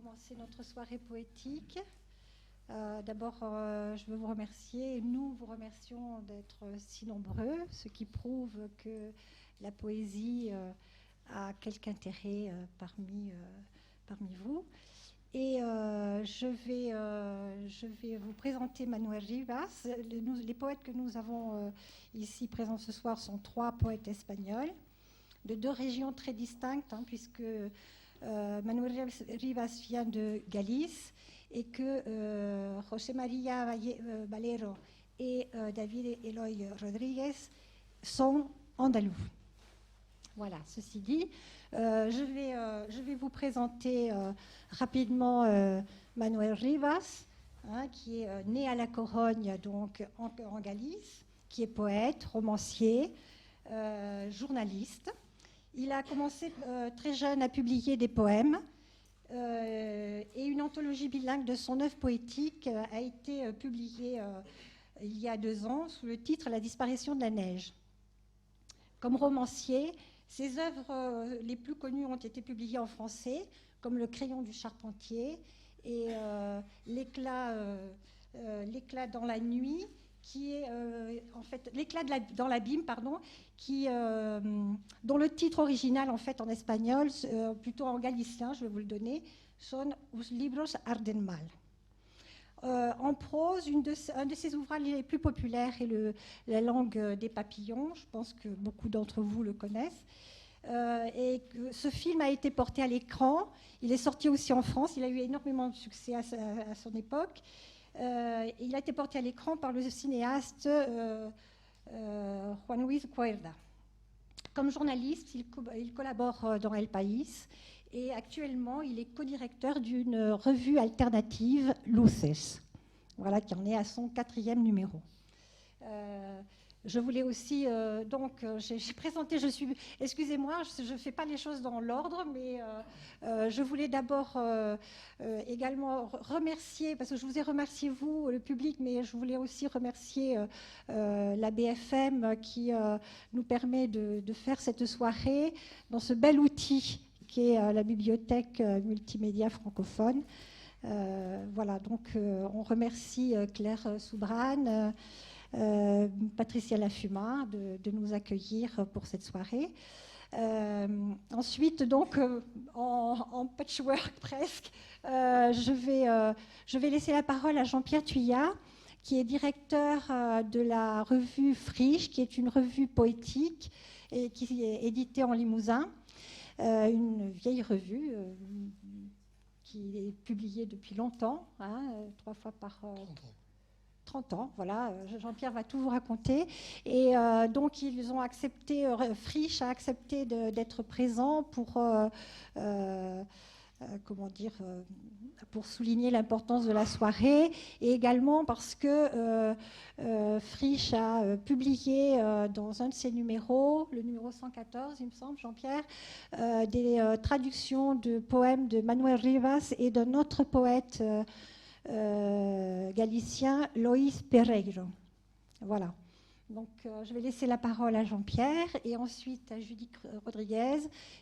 commencer notre soirée poétique. D'abord, je veux vous remercier, et nous vous remercions d'être si nombreux, ce qui prouve que la poésie a quelque intérêt parmi vous. Et je vais vous présenter Manuel Rivas. Les poètes que nous avons ici présents ce soir sont trois poètes espagnols de deux régions très distinctes, puisque Manuel Rivas vient de Galice et que José María Valero et David Eloy Rodríguez sont andalous. Voilà, ceci dit, je vais vous présenter rapidement Manuel Rivas, qui est né à La Corogne, donc en Galice, qui est poète, romancier, journaliste. Il a commencé très jeune à publier des poèmes et une anthologie bilingue de son œuvre poétique a été publiée il y a 2 ans sous le titre « La disparition de la neige ». Comme romancier, ses œuvres les plus connues ont été publiées en français, comme Le crayon du charpentier et L'éclat dans la nuit, qui est en fait l'éclat dans l'abîme, pardon, dont le titre original en fait en espagnol, plutôt en galicien, je vais vous le donner, Son os libros arden mal. En prose, un de ses ouvrages les plus populaires est La langue des papillons. Je pense que beaucoup d'entre vous le connaissent. Et que ce film a été porté à l'écran. Il est sorti aussi en France. Il a eu énormément de succès à son époque. Il a été porté à l'écran par le cinéaste Juan Luis Cuerda. Comme journaliste, il collabore dans El País et actuellement, il est co-directeur d'une revue alternative, Luces, voilà, qui en est à son 4e numéro. Je voulais aussi, j'ai présenté, excusez-moi, je ne fais pas les choses dans l'ordre, mais je voulais d'abord également remercier, parce que je vous ai remercié vous, le public, mais je voulais aussi remercier la BFM qui nous permet de faire cette soirée dans ce bel outil qui est la bibliothèque multimédia francophone. Voilà, donc on remercie Claire Soubrane, Patricia Lafuma de nous accueillir pour cette soirée. Ensuite, donc, en patchwork presque, je vais laisser la parole à Jean-Pierre Thuillat, qui est directeur de la revue Friche, qui est une revue poétique et qui est éditée en Limousin, une vieille revue qui est publiée depuis longtemps, 3 fois par 30 ans, voilà, Jean-Pierre va tout vous raconter. Et donc, ils ont accepté, Friche a accepté d'être présent pour, pour souligner l'importance de la soirée, et également parce que Friche a publié dans un de ses numéros, le numéro 114, il me semble, Jean-Pierre, des traductions de poèmes de Manuel Rivas et d'un autre poète galicien, Loïs Pereiro. Voilà. Donc, je vais laisser la parole à Jean-Pierre et ensuite à Judith Rodriguez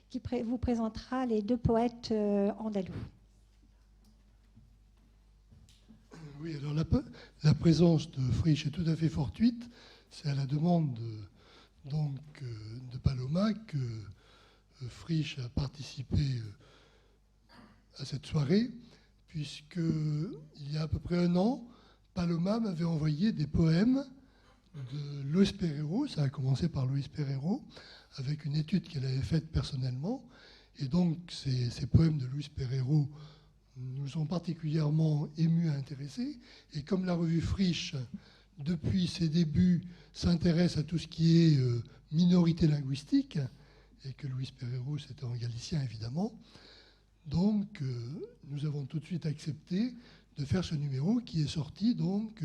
qui vous présentera les 2 poètes andalous. Oui, alors la présence de Friche est tout à fait fortuite. C'est à la demande de Paloma que Friche a participé à cette soirée, puisqu'il y a à peu près 1 an, Paloma m'avait envoyé des poèmes de Luis Pereiro. Ça a commencé par Luis Pereiro, avec une étude qu'elle avait faite personnellement. Et donc, ces poèmes de Luis Pereiro nous ont particulièrement émus et intéressés. Et comme la revue Friche, depuis ses débuts, s'intéresse à tout ce qui est minorité linguistique, et que Luis Pereiro, c'était en galicien, évidemment, donc nous avons tout de suite accepté de faire ce numéro qui est sorti, donc,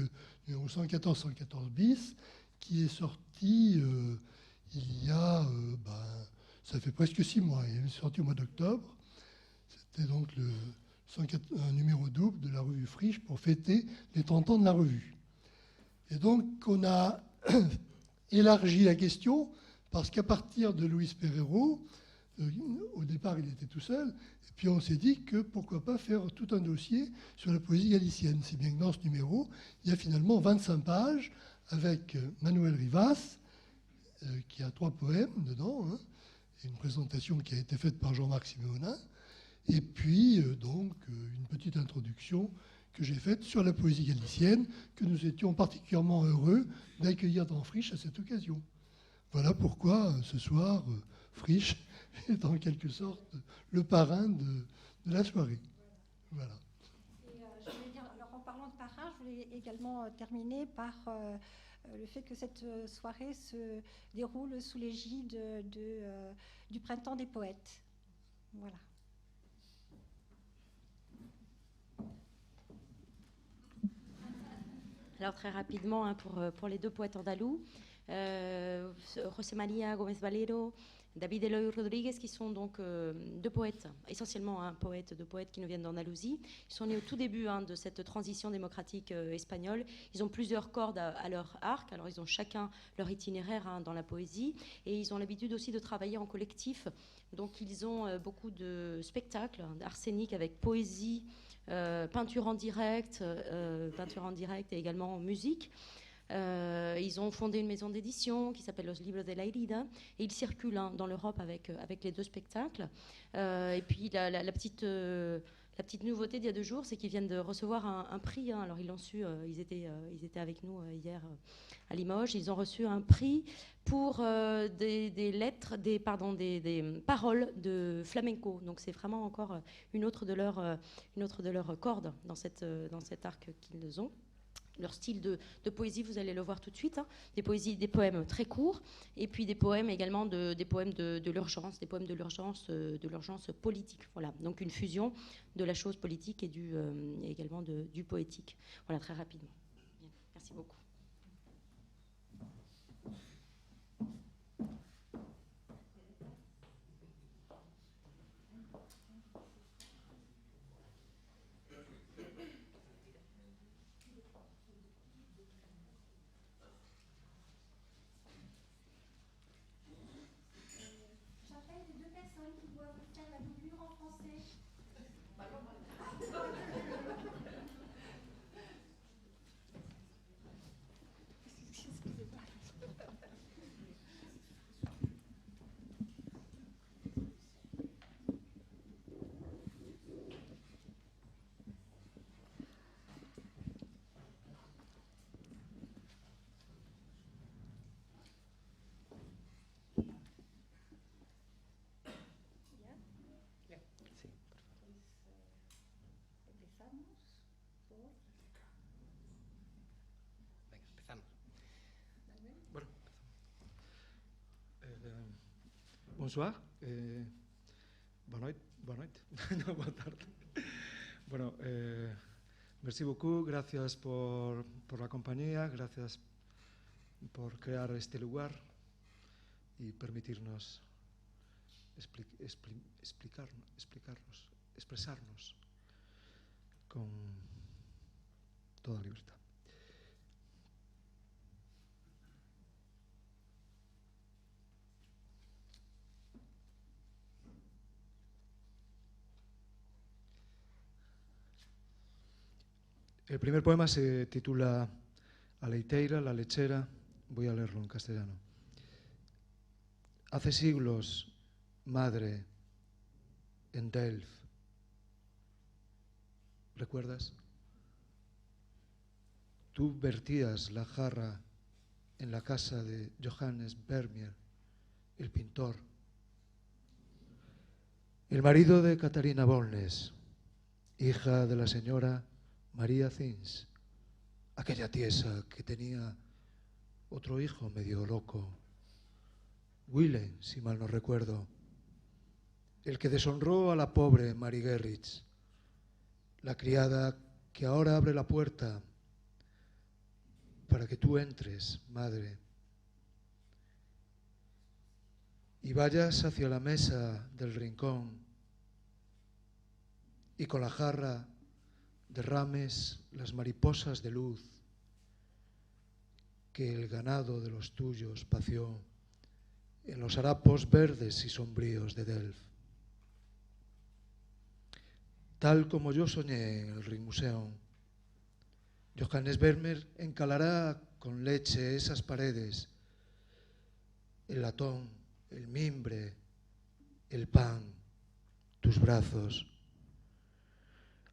numéro 114 bis, qui est sorti il y a, ça fait presque 6 mois. Il est sorti au mois d'octobre. C'était donc un numéro double de la revue Friche pour fêter les 30 ans de la revue. Et donc, on a élargi la question parce qu'à partir de Luis Pereiro, Au départ, il était tout seul. Et puis on s'est dit que pourquoi pas faire tout un dossier sur la poésie galicienne. C'est bien que dans ce numéro, il y a finalement 25 pages avec Manuel Rivas, qui a 3 poèmes dedans, hein, et une présentation qui a été faite par Jean-Marc Siméonin, et puis donc une petite introduction que j'ai faite sur la poésie galicienne, que nous étions particulièrement heureux d'accueillir dans Friche à cette occasion. Voilà pourquoi ce soir, Friche est en quelque sorte le parrain de la soirée. Voilà. Et, je voulais dire, alors en parlant de parrain, je voulais également terminer par le fait que cette soirée se déroule sous l'égide du Printemps des poètes. Voilà. Alors très rapidement, hein, pour les 2 poètes andalous, José María Gómez Valero, David Eloy Rodríguez, qui sont donc 2 poètes, essentiellement 2 poètes qui nous viennent d'Andalousie. Ils sont nés au tout début de cette transition démocratique espagnole. Ils ont plusieurs cordes à leur arc, alors ils ont chacun leur itinéraire dans la poésie, et ils ont l'habitude aussi de travailler en collectif. Donc ils ont beaucoup de spectacles d'art scénique avec poésie, peinture en direct et également musique. Ils ont fondé une maison d'édition qui s'appelle Los Libros de la Herida, et ils circulent dans l'Europe avec les 2 spectacles. Et puis la petite nouveauté d'il y a 2 jours, c'est qu'ils viennent de recevoir un prix. Alors ils l'ont su, ils étaient avec nous hier à Limoges. Ils ont reçu un prix pour des paroles de flamenco. Donc c'est vraiment encore une autre de leurs cordes dans cet arc qu'ils ont. Leur style de poésie, vous allez le voir tout de suite, des poèmes très courts, et puis des poèmes également des poèmes de l'urgence, des poèmes de l'urgence politique. Voilà, donc une fusion de la chose politique et également du poétique. Voilà, très rapidement. Bien. Merci beaucoup. Bonsoir. Bonne nuit. No, bonne tarde. Bueno, merci beaucoup. Gracias por la compañía. Gracias por crear este lugar y permitirnos expresarnos con toda libertad. El primer poema se titula A leiteira, la lechera. Voy a leerlo en castellano. Hace siglos, madre, en Delft, ¿recuerdas? Tú vertías la jarra en la casa de Johannes Vermeer, el pintor, el marido de Catarina Bolnes, hija de la señora María Zins, aquella tiesa que tenía otro hijo medio loco, Willem, si mal no recuerdo, el que deshonró a la pobre Mary Gerrits, la criada que ahora abre la puerta para que tú entres, madre, y vayas hacia la mesa del rincón y con la jarra derrames las mariposas de luz que el ganado de los tuyos pació en los harapos verdes y sombríos de Delft. Tal como yo soñé en el Rijksmuseum, Johannes Vermeer encalará con leche esas paredes, el latón, el mimbre, el pan, tus brazos.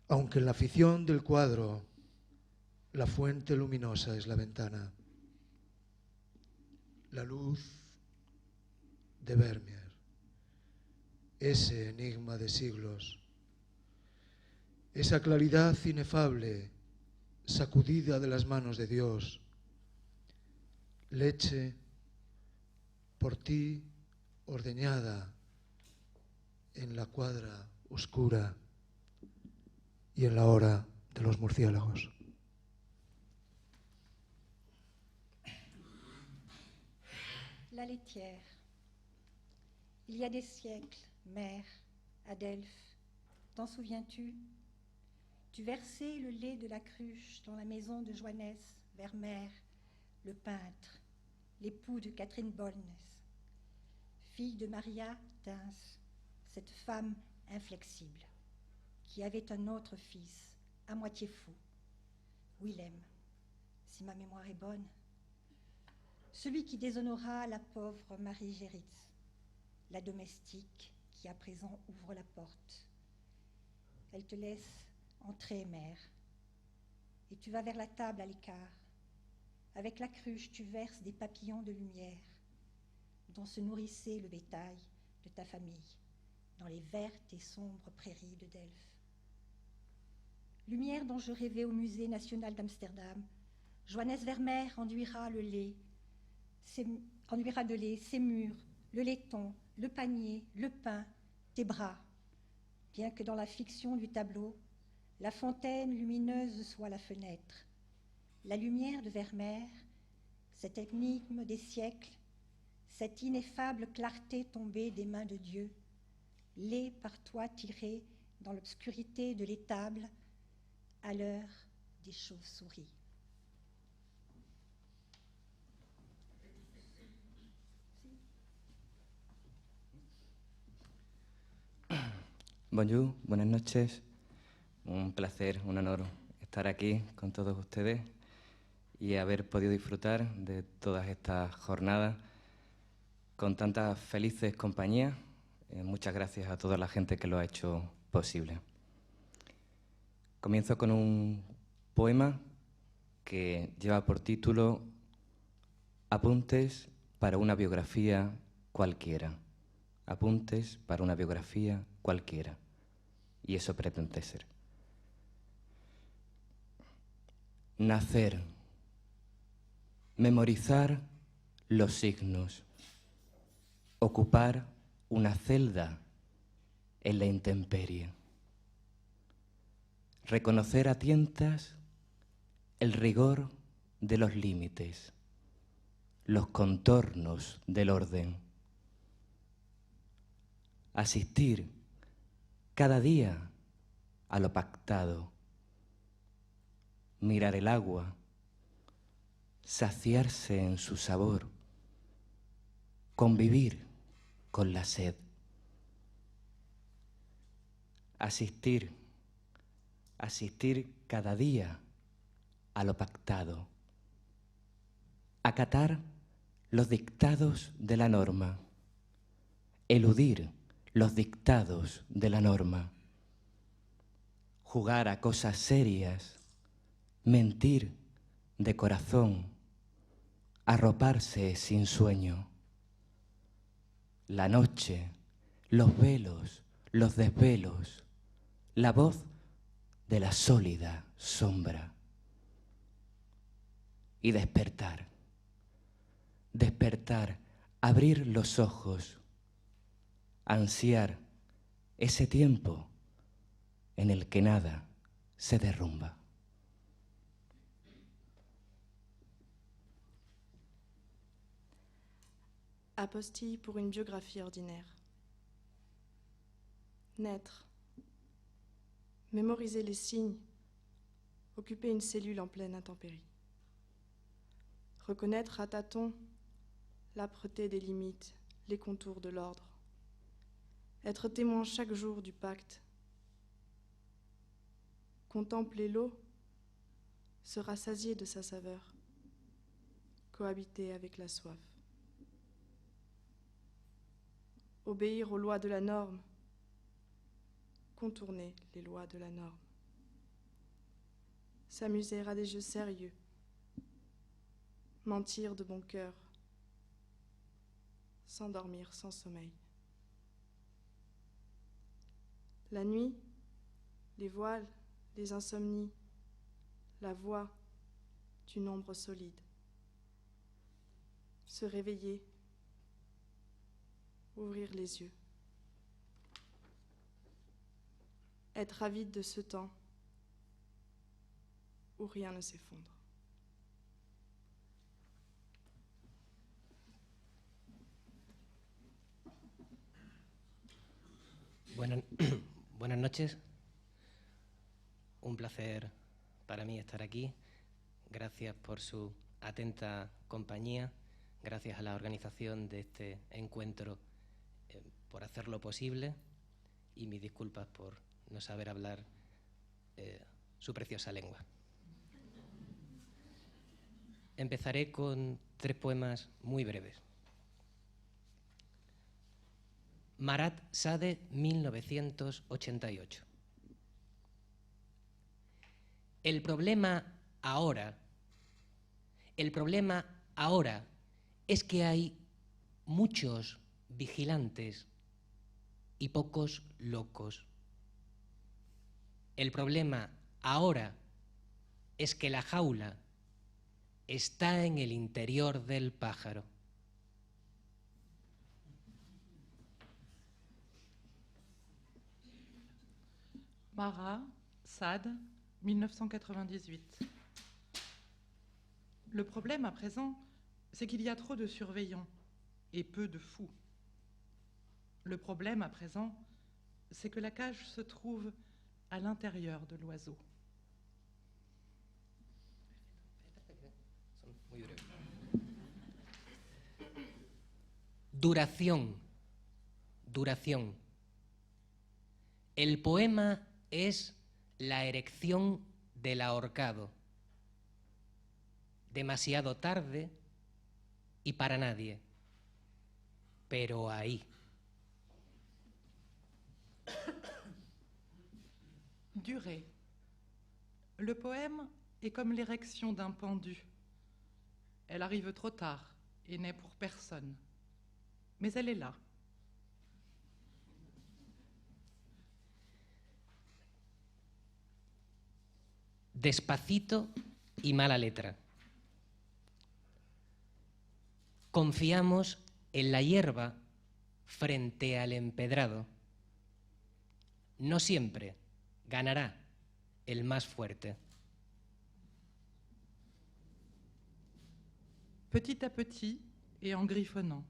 Aunque en la ficción del cuadro la fuente luminosa es la ventana, la luz de Vermeer, ese enigma de siglos, esa claridad inefable sacudida de las manos de Dios, leche por ti ordeñada en la cuadra oscura y en la hora de los murciélagos. La laitière. Il y a des siècles, mère, à Delphes, t'en souviens-tu? Tu versais le lait de la cruche dans la maison de Johannes Vermeer, le peintre, l'époux de Catherine Bolnes, fille de Maria Thins, cette femme inflexible, qui avait un autre fils, à moitié fou, Willem, si ma mémoire est bonne, celui qui déshonora la pauvre Marie Géritz, la domestique qui à présent ouvre la porte. Elle te laisse entrer, mère, et tu vas vers la table à l'écart. Avec la cruche, tu verses des papillons de lumière dont se nourrissait le bétail de ta famille dans les vertes et sombres prairies de Delphes. Lumière dont je rêvais au Musée national d'Amsterdam. Johannes Vermeer enduira de lait, ses murs, le laiton, le panier, le pain, tes bras, bien que dans la fiction du tableau, la fontaine lumineuse soit la fenêtre. La lumière de Vermeer, cette énigme des siècles, cette ineffable clarté tombée des mains de Dieu, lait par toi tiré dans l'obscurité de l'étable à l'heure des chauves-souris. Bonjour, buenas noches. Un placer, un honor estar aquí con todos ustedes y haber podido disfrutar de todas estas jornadas con tantas felices compañías. Muchas gracias a toda la gente que lo ha hecho posible. Comienzo con un poema que lleva por título Apuntes para una biografía cualquiera. Apuntes para una biografía cualquiera. Y eso pretende ser. Nacer. Memorizar los signos. Ocupar una celda en la intemperie. Reconocer a tientas el rigor de los límites, los contornos del orden. Asistir cada día a lo pactado, mirar el agua, saciarse en su sabor, convivir con la sed. Asistir cada día a lo pactado, acatar los dictados de la norma, eludir los dictados de la norma, jugar a cosas serias, mentir de corazón, arroparse sin sueño. La noche, los velos, los desvelos, la voz de la sólida sombra. Y despertar, abrir los ojos, ansiar ese tiempo en el que nada se derrumba. Apostille pour une biographie ordinaire. Naître. Mémoriser les signes. Occuper une cellule en pleine intempérie. Reconnaître à tâtons l'âpreté des limites, les contours de l'ordre, être témoin chaque jour du pacte. Contempler l'eau, se rassasier de sa saveur, cohabiter avec la soif. Obéir aux lois de la norme, contourner les lois de la norme. S'amuser à des jeux sérieux, mentir de bon cœur, s'endormir sans sommeil. La nuit, les voiles, les insomnies, la voix d'une ombre solide. Se réveiller, ouvrir les yeux. Être avide de ce temps où rien ne s'effondre. Buenas noches. Un placer para mí estar aquí. Gracias por su atenta compañía. Gracias a la organización de este encuentro por hacerlo posible. Y mis disculpas por no saber hablar su preciosa lengua. Empezaré con 3 poemas muy breves. Marat Sade, 1988. El problema ahora es que hay muchos vigilantes y pocos locos. El problema ahora es que la jaula está en el interior del pájaro. Marat Sade, 1998. Le problème à présent, c'est qu'il y a trop de surveillants et peu de fous. Le problème à présent, c'est que la cage se trouve à l'intérieur de l'oiseau. Duración. El poema es la erección del ahorcado. Demasiado tarde y para nadie, pero ahí. Durée. Le poème est comme l'érection d'un pendu. Elle arrive trop tard et n'est pour personne. Mais elle est là. Despacito y mala letra. Confiamos en la hierba frente al empedrado. No siempre ganará el más fuerte. Petit à petit et en griffonnant.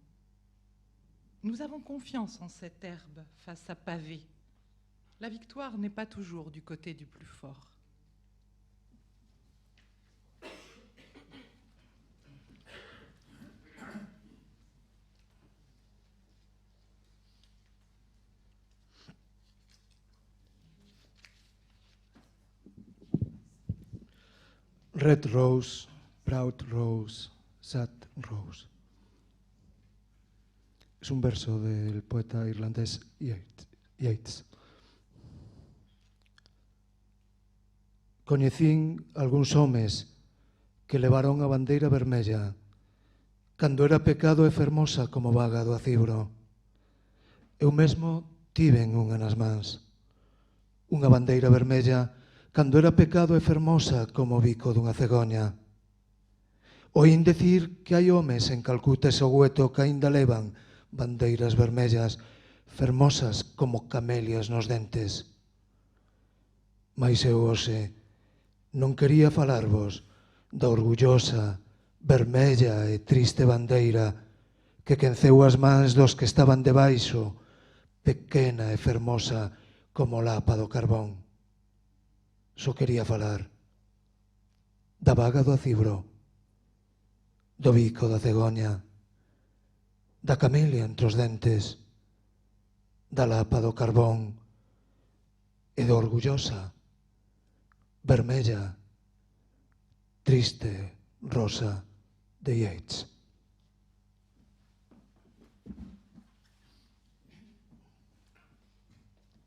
Nous avons confiance en cette herbe face à pavé. La victoire n'est pas toujours du côté du plus fort. Red rose, proud rose, sad rose. Es un verso del poeta irlandés Yeats. Coñecín algúns homes que levaron a bandeira vermella cando era pecado e fermosa como vaga do acibro. Eu mesmo tiven unha nas mans, unha bandeira vermella cando era pecado e fermosa como o bico dunha cegoña. Oín decir que hai homes en Calcuta e Soweto que aínda levan bandeiras vermellas fermosas como camelias nos dentes. Mais eu hoxe non quería falarvos da orgullosa, vermella e triste bandeira que quenceu as mans dos que estaban debaixo, pequena e fermosa como lapa do carbón. Só quería falar da vaga do acibro, do bico da cegoña, da camelia entre os dentes, da lapa do carbón e do orgullosa, vermella, triste rosa de Yeats.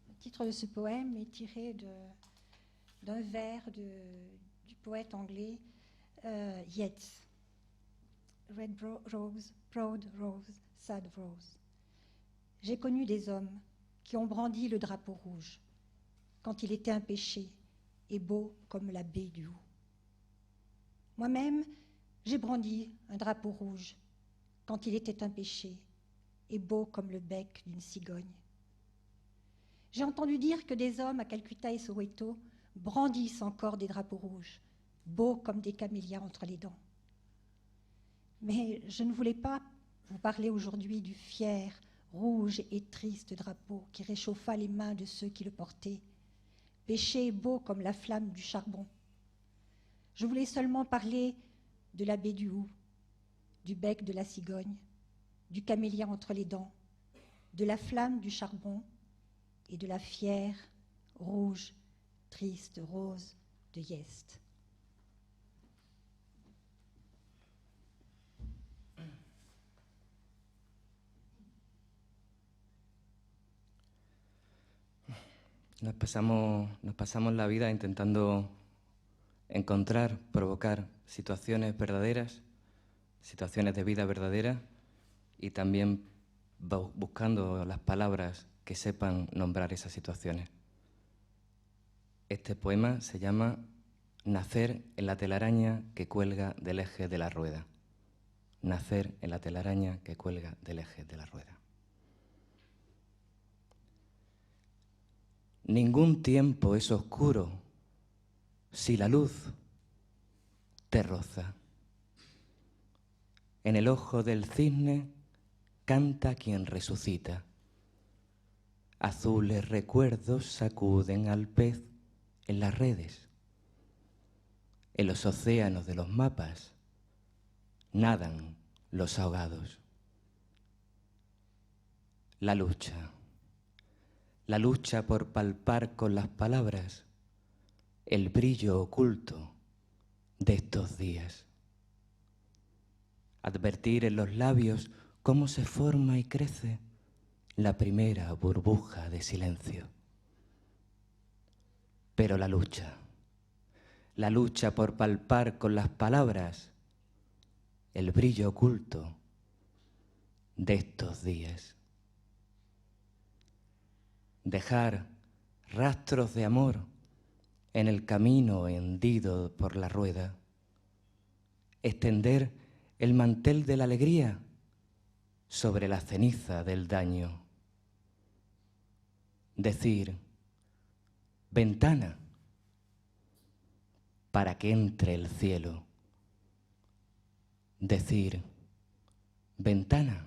Le titre de ce poème est tiré d'un vers du poète anglais Yeats. Red rose, proud rose, sad rose. J'ai connu des hommes qui ont brandi le drapeau rouge quand il était un péché et beau comme la baie du Houx. Moi-même, j'ai brandi un drapeau rouge quand il était un péché et beau comme le bec d'une cigogne. J'ai entendu dire que des hommes à Calcutta et Soweto brandissent encore des drapeaux rouges, beaux comme des camélias entre les dents. Mais je ne voulais pas vous parler aujourd'hui du fier, rouge et triste drapeau qui réchauffa les mains de ceux qui le portaient, péché et beau comme la flamme du charbon. Je voulais seulement parler de la baie du Houx, du bec de la cigogne, du camélia entre les dents, de la flamme du charbon et de la fière, rouge, triste rose de Yeats. Nos pasamos la vida intentando encontrar, provocar situaciones verdaderas, situaciones de vida verdaderas y también buscando las palabras que sepan nombrar esas situaciones. Este poema se llama Nacer en la telaraña que cuelga del eje de la rueda. Nacer en la telaraña que cuelga del eje de la rueda. Ningún tiempo es oscuro si la luz te roza. En el ojo del cisne canta quien resucita. Azules recuerdos sacuden al pez en las redes. En los océanos de los mapas nadan los ahogados. La lucha por palpar con las palabras el brillo oculto de estos días. Advertir en los labios cómo se forma y crece la primera burbuja de silencio. Pero la lucha por palpar con las palabras el brillo oculto de estos días. Dejar rastros de amor en el camino hendido por la rueda. Extender el mantel de la alegría sobre la ceniza del daño. Decir, ventana, para que entre el cielo. Decir, ventana,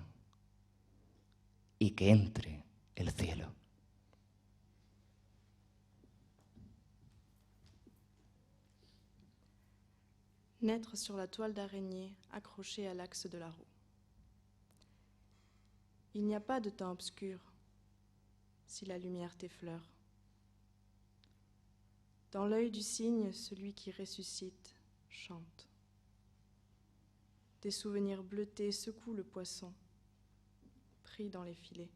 y que entre el cielo. Naître sur la toile d'araignée accrochée à l'axe de la roue. Il n'y a pas de temps obscur si la lumière t'effleure. Dans l'œil du cygne, celui qui ressuscite chante. Des souvenirs bleutés secouent le poisson, pris dans les filets.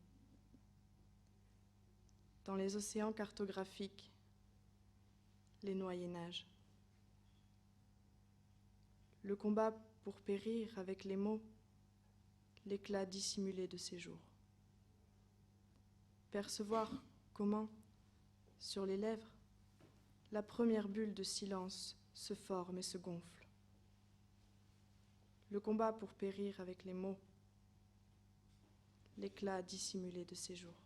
Dans les océans cartographiques, les noyés nagent. Le combat pour périr avec les mots, l'éclat dissimulé de ses jours. Percevoir comment, sur les lèvres, la première bulle de silence se forme et se gonfle. Le combat pour périr avec les mots, l'éclat dissimulé de ses jours.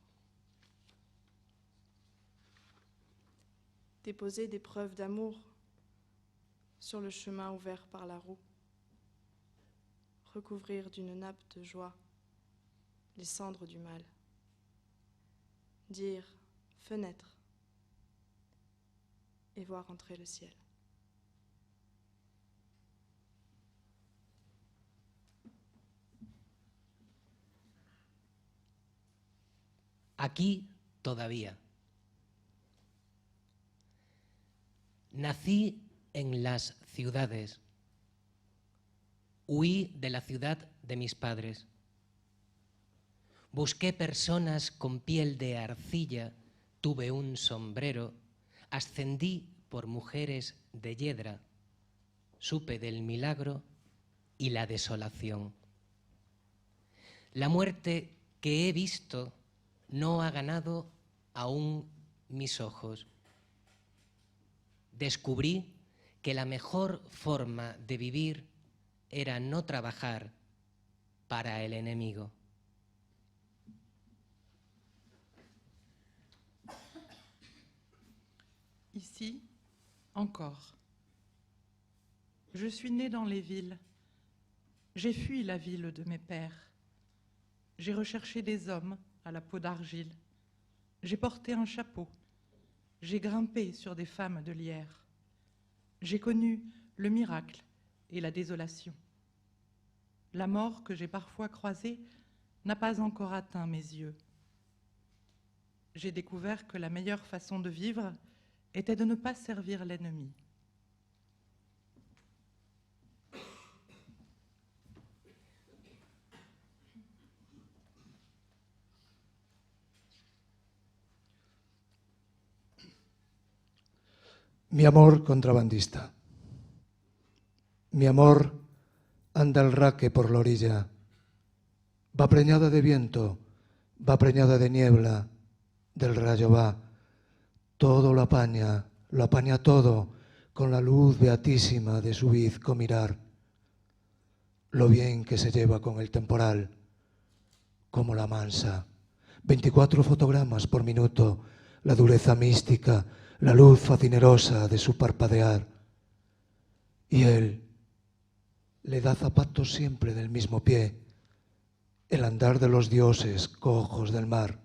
Déposer des preuves d'amour sur le chemin ouvert par la roue. Recouvrir d'une nappe de joie les cendres du mal. Dire fenêtre et voir entrer le ciel. aquí todavía. Nací en las ciudades. Huí de la ciudad de mis padres. Busqué personas con piel de arcilla, tuve un sombrero, ascendí por mujeres de hiedra, supe del milagro y la desolación. La muerte que he visto no ha ganado aún mis ojos. Descubrí que la mejor forma de vivir era no trabajar para el enemigo. Ici, encore. Je suis née dans les villes. J'ai fui la ville de mes pères. J'ai recherché des hommes à la peau d'argile. J'ai porté un chapeau. J'ai grimpé sur des femmes de lierre. J'ai connu le miracle et la désolation. La mort que j'ai parfois croisée n'a pas encore atteint mes yeux. J'ai découvert que la meilleure façon de vivre était de ne pas servir l'ennemi. Mi amor contrabandista. Mi amor anda el raque por la orilla. Va preñada de viento, va preñada de niebla, del rayo va. Todo lo apaña todo con la luz beatísima de su bizco mirar. Lo bien que se lleva con el temporal, como la mansa. 24 fotogramas por minuto, la dureza mística, la luz fascinerosa de su parpadear. Y él le da zapatos siempre del mismo pie, el andar de los dioses cojos del mar.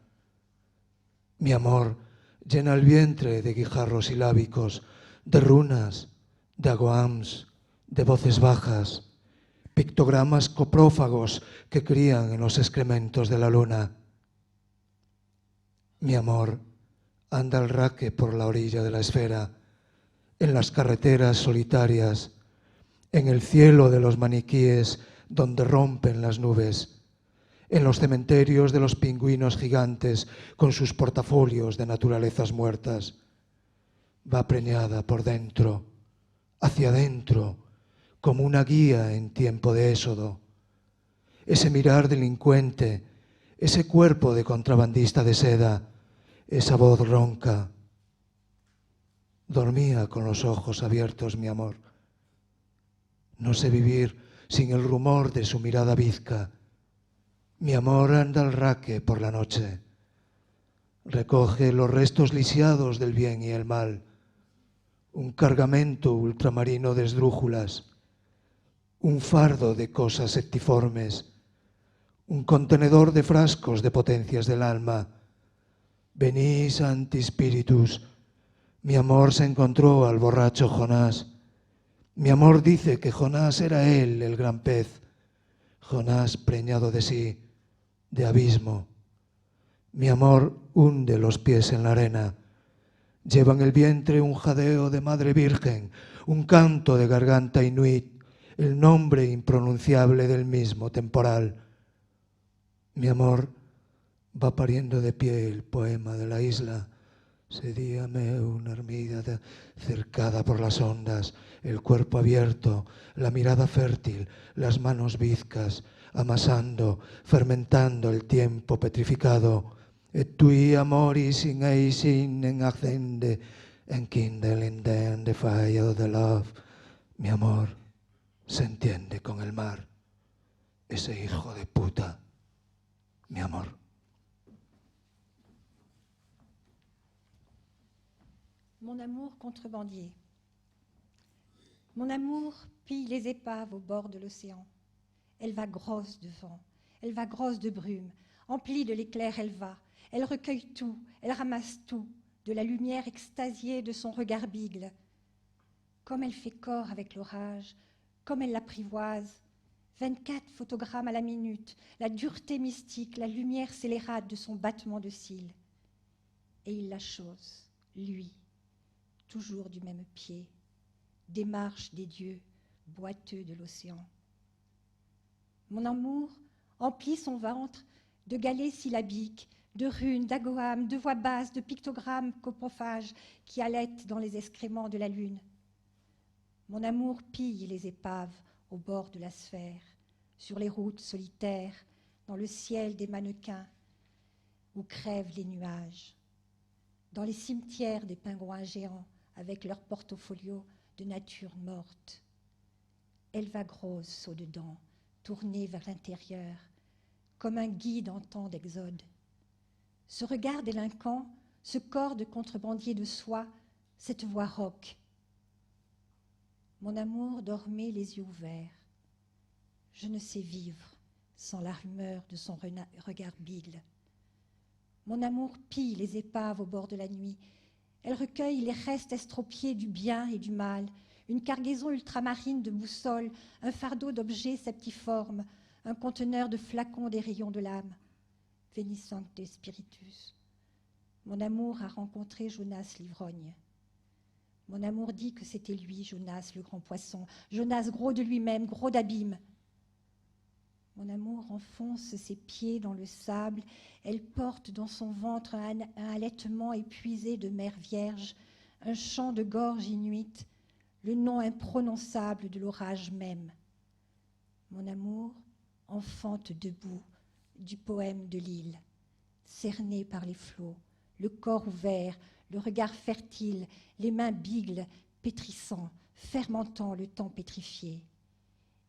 Mi amor llena el vientre de guijarros silábicos, de runas, de aguams, de voces bajas, pictogramas coprófagos que crían en los excrementos de la luna. Mi amor anda al raque por la orilla de la esfera, en las carreteras solitarias, en el cielo de los maniquíes donde rompen las nubes, en los cementerios de los pingüinos gigantes con sus portafolios de naturalezas muertas. Va preñada por dentro, hacia adentro, como una guía en tiempo de éxodo. Ese mirar delincuente, ese cuerpo de contrabandista de seda, esa voz ronca. Dormía con los ojos abiertos, mi amor. No sé vivir sin el rumor de su mirada bizca. Mi amor anda al raque por la noche. Recoge los restos lisiados del bien y el mal. Un cargamento ultramarino de esdrújulas. Un fardo de cosas septiformes. Un contenedor de frascos de potencias del alma. Vení, Sancti Spiritus. Mi amor se encontró al borracho Jonás. Mi amor dice que Jonás era él, el gran pez. Jonás preñado de sí, de abismo. Mi amor hunde los pies en la arena. Lleva en el vientre un jadeo de madre virgen, un canto de garganta inuit, el nombre impronunciable del mismo temporal. Mi amor va pariendo de pie el poema de la isla. Sedíame una ermida cercada por las ondas, el cuerpo abierto, la mirada fértil, las manos bizcas, amasando, fermentando el tiempo petrificado. Et tui amoris in eisin en accende, en kindling then the fire of the love. Mi amor se entiende con el mar. Ese hijo de puta, mi amor. Mon amour contrebandier. Mon amour pille les épaves au bord de l'océan. Elle va grosse de vent, elle va grosse de brume, emplie de l'éclair elle va. Elle recueille tout, elle ramasse tout, de la lumière extasiée de son regard bigle. Comme elle fait corps avec l'orage, comme elle l'apprivoise, 24 photogrammes à la minute, la dureté mystique, la lumière scélérate de son battement de cils. Et il la chose, lui, toujours du même pied, démarche des dieux, boiteux de l'océan. Mon amour emplit son ventre de galets syllabiques, de runes, d'agoames, de voix basses, de pictogrammes coprophages qui allaitent dans les excréments de la lune. Mon amour pille les épaves au bord de la sphère, sur les routes solitaires, dans le ciel des mannequins, où crèvent les nuages, dans les cimetières des pingouins géants avec leurs portfolios de nature morte. Elle va grosse au-dedans, tournée vers l'intérieur, comme un guide en temps d'exode. Ce regard délinquant, ce corps de contrebandier de soie, cette voix rauque. Mon amour dormait les yeux ouverts. Je ne sais vivre sans la rumeur de son regard bile. Mon amour pille les épaves au bord de la nuit. Elle recueille les restes estropiés du bien et du mal, une cargaison ultramarine de boussoles, un fardeau d'objets septiformes, un conteneur de flacons des rayons de l'âme. Venissante spiritus. Mon amour a rencontré Jonas l'ivrogne. Mon amour dit que c'était lui, Jonas, le grand poisson, Jonas gros de lui-même, gros d'abîme. Mon amour enfonce ses pieds dans le sable, elle porte dans son ventre un allaitement épuisé de mère vierge, un chant de gorge inuite, le nom imprononçable de l'orage même. Mon amour enfante debout du poème de l'île, cerné par les flots, le corps ouvert, le regard fertile, les mains bigles, pétrissant, fermentant le temps pétrifié.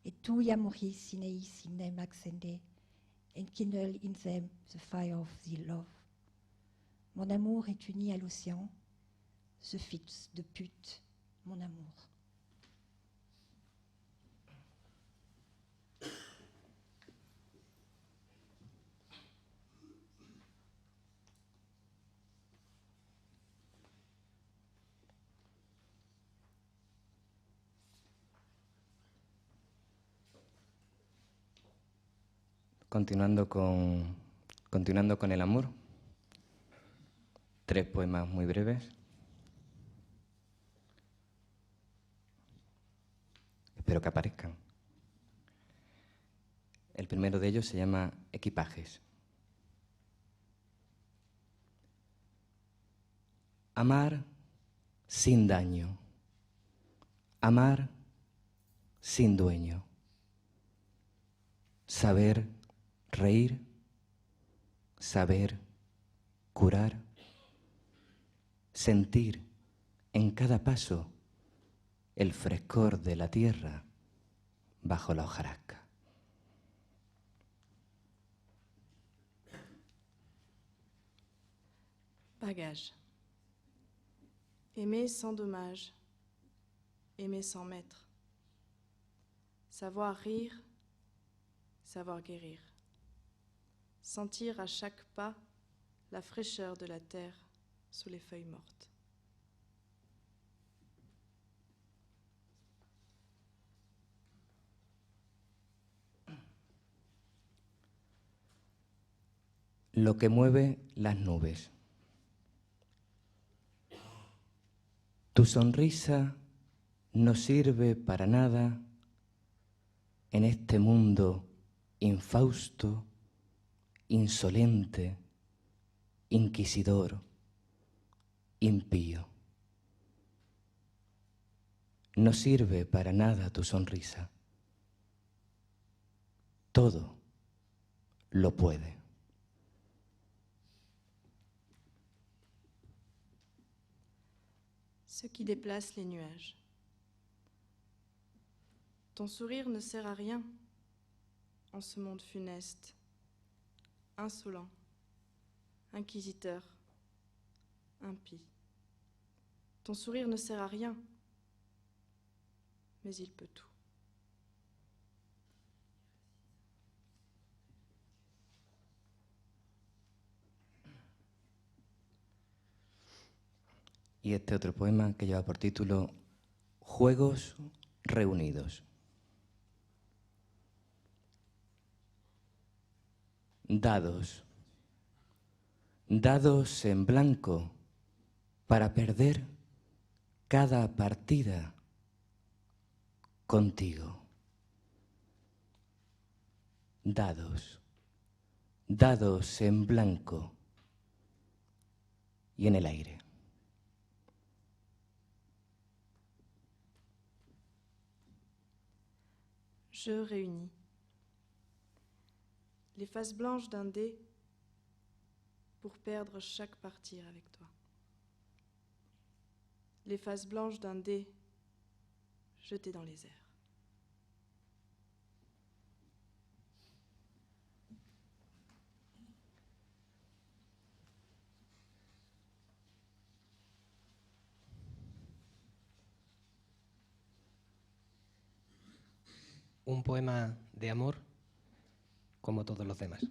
Et tu amoris in eis in them accende, and kindle in them the fire of the love. Mon amour est uni à l'océan, ce fils de pute, mon amour. Continuando con el amor, 3 poemas muy breves. Espero que aparezcan. El primero de ellos se llama Equipajes. Amar sin daño. Amar sin dueño. Saber reír, saber curar, sentir en cada paso el frescor de la tierra bajo la hojarasca. Bagage. Aimer sans dommage, aimer sans maître. Savoir rire, savoir guérir. Sentir à chaque pas la fraîcheur de la terre sous les feuilles mortes. Lo que mueve las nubes. Tu sonrisa no sirve para nada en este mundo infausto, insolente, inquisidor, impío. No sirve para nada tu sonrisa. Todo lo puede. Ce qui déplace les nuages. Ton sourire ne sert à rien en ce monde funeste, insolent, inquisiteur, impie. Ton sourire ne sert à rien, mais il peut tout. Y este otro poema que lleva por título Juegos reunidos. Dados. Dados en blanco para perder cada partida contigo. Dados. Dados en blanco y en el aire. Je réunis les faces blanches d'un dé pour perdre chaque partie avec toi. Les faces blanches d'un dé jetées dans les airs. Un poema de amor como todos los demás.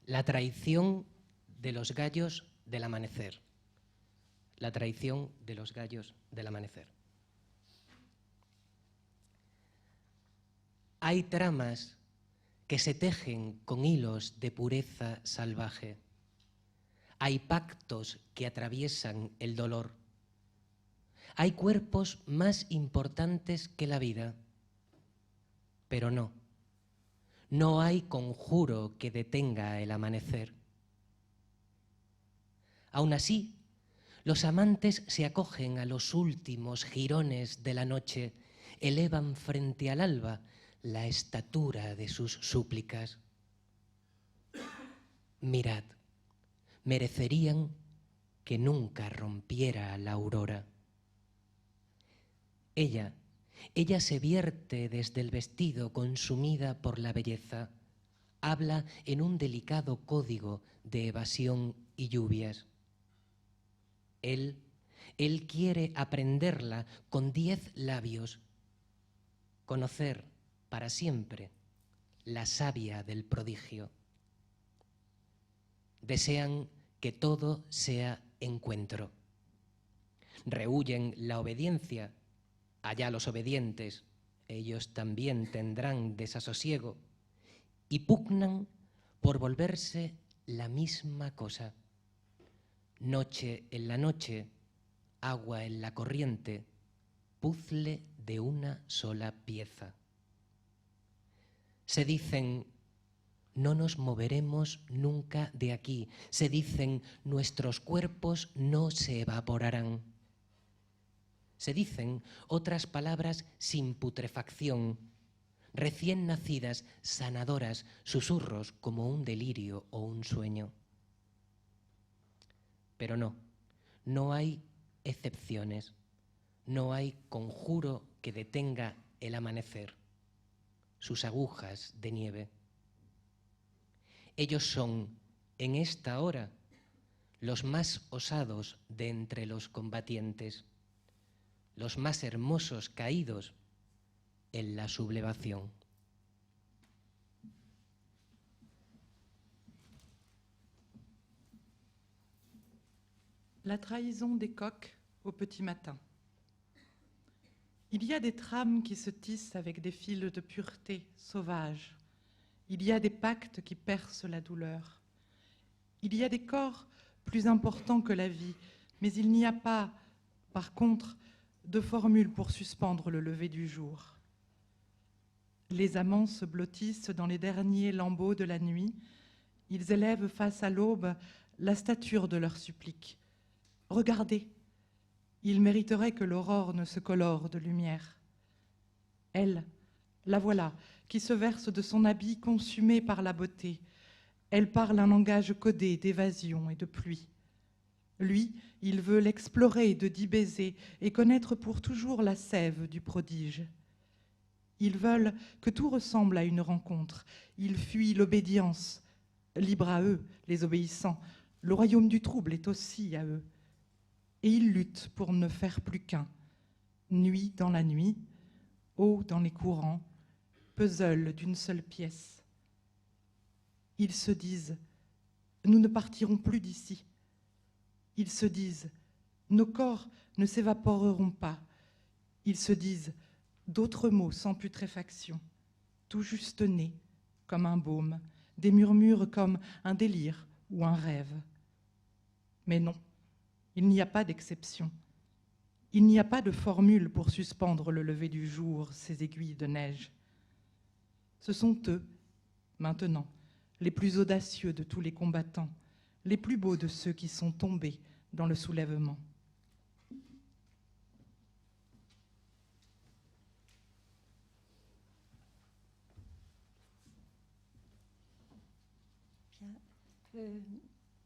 La traición de los gallos del amanecer. La traición de los gallos del amanecer. Hay tramas que se tejen con hilos de pureza salvaje. Hay pactos que atraviesan el dolor. Hay cuerpos más importantes que la vida, pero no. No hay conjuro que detenga el amanecer. Aún así, los amantes se acogen a los últimos jirones de la noche, elevan frente al alba la estatura de sus súplicas. Mirad, merecerían que nunca rompiera la aurora. Ella se vierte desde el vestido consumida por la belleza, habla en un delicado código de evasión y lluvias. Él quiere aprenderla con 10 labios, conocer para siempre la savia del prodigio. Desean que todo sea encuentro. Rehúyen la obediencia. Allá los obedientes, ellos también tendrán desasosiego y pugnan por volverse la misma cosa. Noche en la noche, agua en la corriente, puzzle de una sola pieza. Se dicen, no nos moveremos nunca de aquí. Se dicen, nuestros cuerpos no se evaporarán. Se dicen otras palabras sin putrefacción, recién nacidas, sanadoras, susurros como un delirio o un sueño. Pero no hay excepciones, no hay conjuro que detenga el amanecer, sus agujas de nieve. Ellos son, en esta hora, los más osados de entre los combatientes, los más hermosos caídos en la sublevación. La trahison des coqs au petit matin. Il y a des trames qui se tissent avec des fils de pureté sauvage. Il y a des pactes qui percent la douleur. Il y a des corps plus importants que la vie, mais il n'y a pas, par contre, de formule pour suspendre le lever du jour. Les amants se blottissent dans les derniers lambeaux de la nuit. Ils élèvent face à l'aube la stature de leur supplique. Regardez, ils mériteraient que l'aurore ne se colore de lumière. Elle, la voilà, qui se verse de son habit consumé par la beauté. Elle parle un langage codé d'évasion et de pluie. Lui, il veut l'explorer de 10 baisers et connaître pour toujours la sève du prodige. Ils veulent que tout ressemble à une rencontre. Ils fuient l'obédience. Libre à eux, les obéissants. Le royaume du trouble est aussi à eux. Et ils luttent pour ne faire plus qu'un. Nuit dans la nuit, eau dans les courants, puzzle d'une seule pièce. Ils se disent, nous ne partirons plus d'ici. Ils se disent, nos corps ne s'évaporeront pas. Ils se disent, d'autres mots sans putréfaction, tout juste nés comme un baume, des murmures comme un délire ou un rêve. Mais non, il n'y a pas d'exception. Il n'y a pas de formule pour suspendre le lever du jour, ces aiguilles de neige. Ce sont eux, maintenant, les plus audacieux de tous les combattants, les plus beaux de ceux qui sont tombés dans le soulèvement.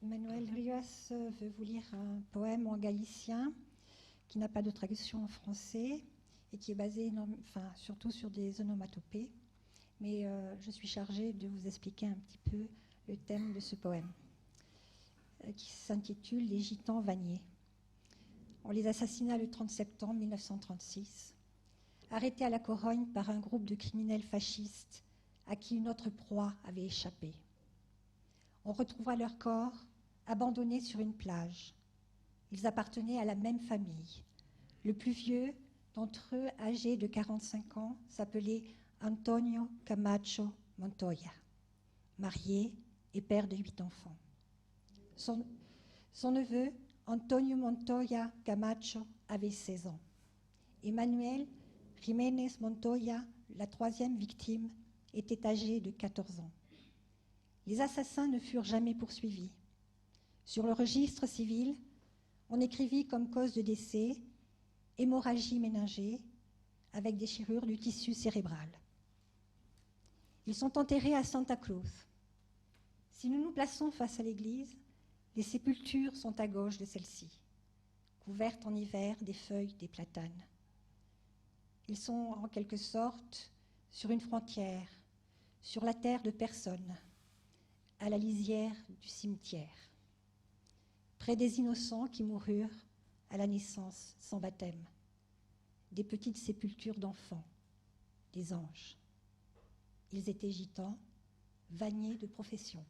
Manuel Rivas veut vous lire un poème en galicien qui n'a pas de traduction en français et qui est basé surtout sur des onomatopées. Mais je suis chargée de vous expliquer un petit peu le thème de ce poème qui s'intitule « Les gitans vanniers ». On les assassina le 30 septembre 1936, arrêtés à la Corogne par un groupe de criminels fascistes à qui une autre proie avait échappé. On retrouva leurs corps abandonnés sur une plage. Ils appartenaient à la même famille. Le plus vieux d'entre eux, âgé de 45 ans, s'appelait Antonio Camacho Montoya, marié et père de 8 enfants. Son neveu, Antonio Montoya Camacho, avait 16 ans. Emmanuel Jiménez Montoya, la troisième victime, était âgé de 14 ans. Les assassins ne furent jamais poursuivis. Sur le registre civil, on écrivit comme cause de décès hémorragie méningée avec déchirure du tissu cérébral. Ils sont enterrés à Santa Cruz. Si nous nous plaçons face à l'église, les sépultures sont à gauche de celle-ci, couvertes en hiver des feuilles des platanes. Ils sont en quelque sorte sur une frontière, sur la terre de personne, à la lisière du cimetière, près des innocents qui moururent à la naissance sans baptême, des petites sépultures d'enfants, des anges. Ils étaient gitans, vanniers de profession.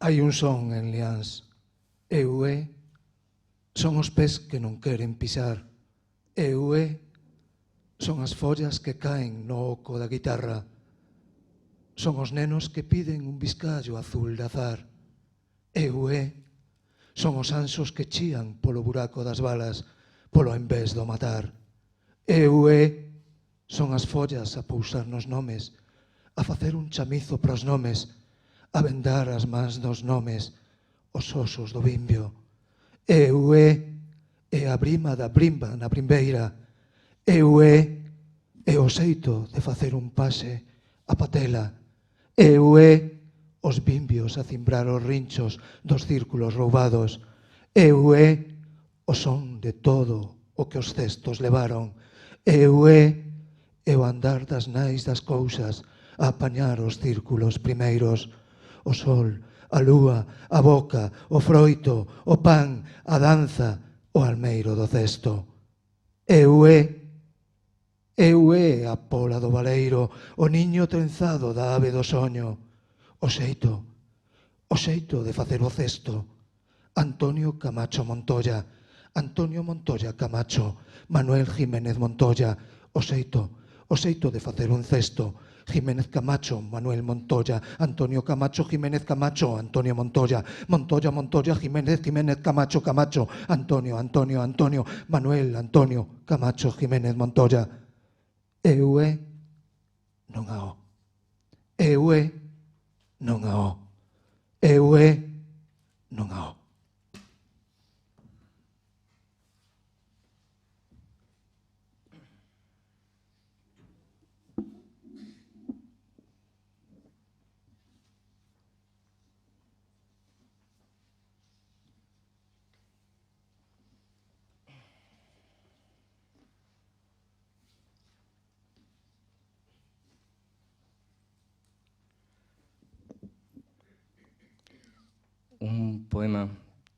Hai un son en Lians, eu é, son os pés que non queren pisar, eu é, son as follas que caen no oco da guitarra, son os nenos que piden un biscallo azul de azar, eu é, son os anxos que chían polo buraco das balas, polo en vez do matar, eu é, son as follas a pousar nos nomes, a facer un chamizo pros nomes, a vendar as mans dos nomes, os osos do bimbio. Eu é a brima da brimba na primbeira. Eu é o xeito de facer un pase a patela. Eu é os bimbios a cimbrar os rinchos dos círculos roubados. Eu é o son de todo o que os cestos levaron. Eu é o andar das nais das cousas a apañar os círculos primeiros. O sol, a lúa, a boca, o froito, o pan, a danza, o almeiro do cesto. Eu é a pola do baleiro, o niño trenzado da ave do soño, o xeito de facer o cesto. Antonio Camacho Montoya, Antonio Montoya Camacho, Manuel Jiménez Montoya, o xeito de facer un cesto. Jiménez Camacho, Manuel Montoya, Antonio Camacho, Jiménez Camacho, Antonio Montoya, Montoya, Montoya, Jiménez, Jiménez, Camacho, Camacho, Antonio, Antonio, Antonio, Manuel, Antonio, Camacho, Jiménez, Montoya. Eu é, non a o. Eu é, non a o. Eu é, non a o. Un poema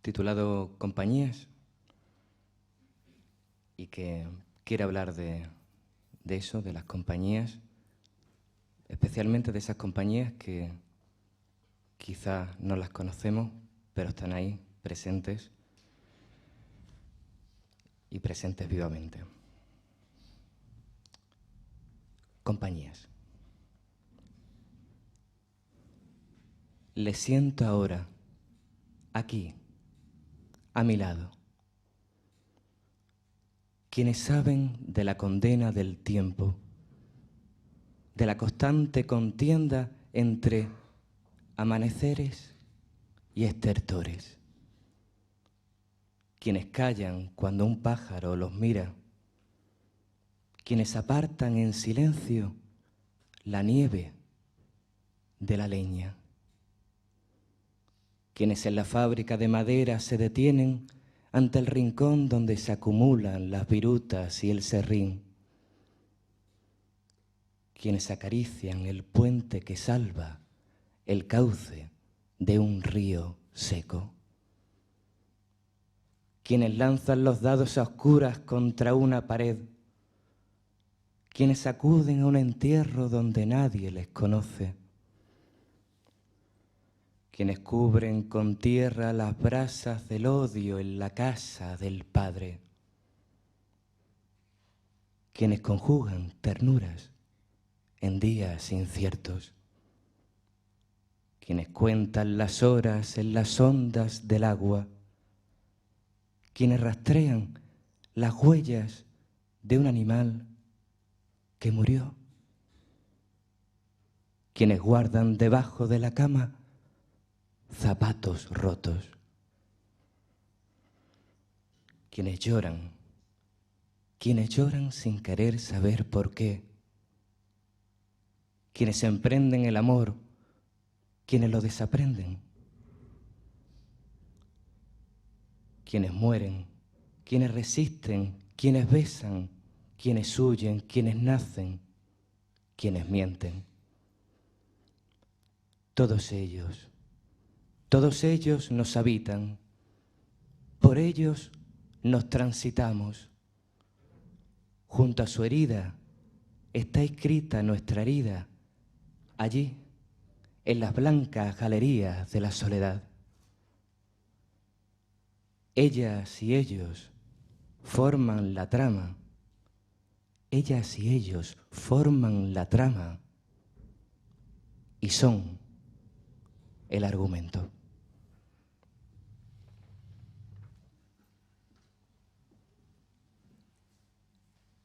titulado Compañías y que quiere hablar de eso, de las compañías, especialmente de esas compañías que quizás no las conocemos, pero están ahí presentes y presentes vivamente. Compañías. Les siento ahora, aquí, a mi lado, quienes saben de la condena del tiempo, de la constante contienda entre amaneceres y estertores, quienes callan cuando un pájaro los mira, quienes apartan en silencio la nieve de la leña, quienes en la fábrica de madera se detienen ante el rincón donde se acumulan las virutas y el serrín, quienes acarician el puente que salva el cauce de un río seco, quienes lanzan los dados a oscuras contra una pared, quienes acuden a un entierro donde nadie les conoce, quienes cubren con tierra las brasas del odio en la casa del Padre, quienes conjugan ternuras en días inciertos, quienes cuentan las horas en las ondas del agua, quienes rastrean las huellas de un animal que murió, quienes guardan debajo de la cama zapatos rotos, quienes lloran sin querer saber por qué, quienes emprenden el amor, quienes lo desaprenden, quienes mueren, quienes resisten, quienes besan, quienes huyen, quienes nacen, quienes mienten. Todos ellos nos habitan, por ellos nos transitamos. Junto a su herida está escrita nuestra herida, allí, en las blancas galerías de la soledad. Ellas y ellos forman la trama, ellas y ellos forman la trama y son el argumento.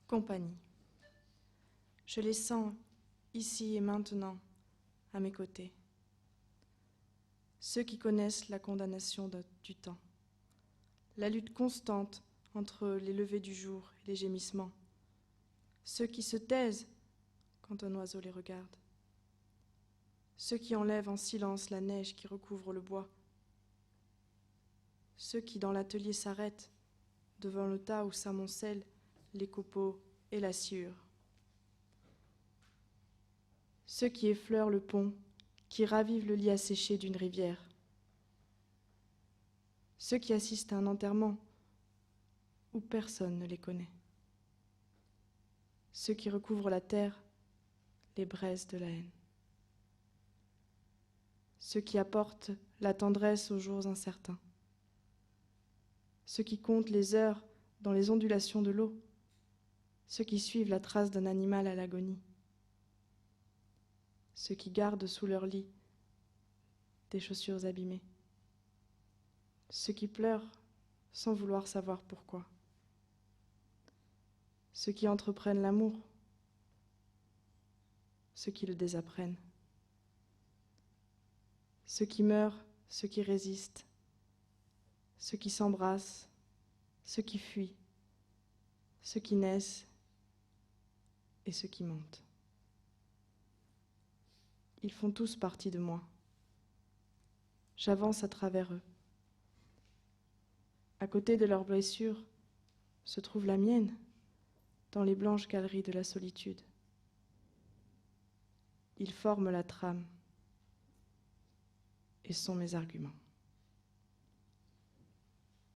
Compagnie. Je les sens ici et maintenant à mes côtés. Ceux qui connaissent la condamnation du temps, la lutte constante entre les levées du jour et les gémissements, ceux qui se taisent quand un oiseau les regarde, ceux qui enlèvent en silence la neige qui recouvre le bois, ceux qui dans l'atelier s'arrêtent devant le tas où s'amoncellent les copeaux et la sciure, ceux qui effleurent le pont, qui ravivent le lit asséché d'une rivière, ceux qui assistent à un enterrement où personne ne les connaît, ceux qui recouvrent la terre, les braises de la haine, ceux qui apportent la tendresse aux jours incertains, ceux qui comptent les heures dans les ondulations de l'eau, ceux qui suivent la trace d'un animal à l'agonie, ceux qui gardent sous leur lit des chaussures abîmées, ceux qui pleurent sans vouloir savoir pourquoi, ceux qui entreprennent l'amour, ceux qui le désapprennent, ceux qui meurent, ceux qui résistent, ceux qui s'embrassent, ceux qui fuient, ceux qui naissent et ceux qui mentent. Ils font tous partie de moi. J'avance à travers eux. À côté de leurs blessures se trouve la mienne, dans les blanches galeries de la solitude. Ils forment la trame et sont mes arguments.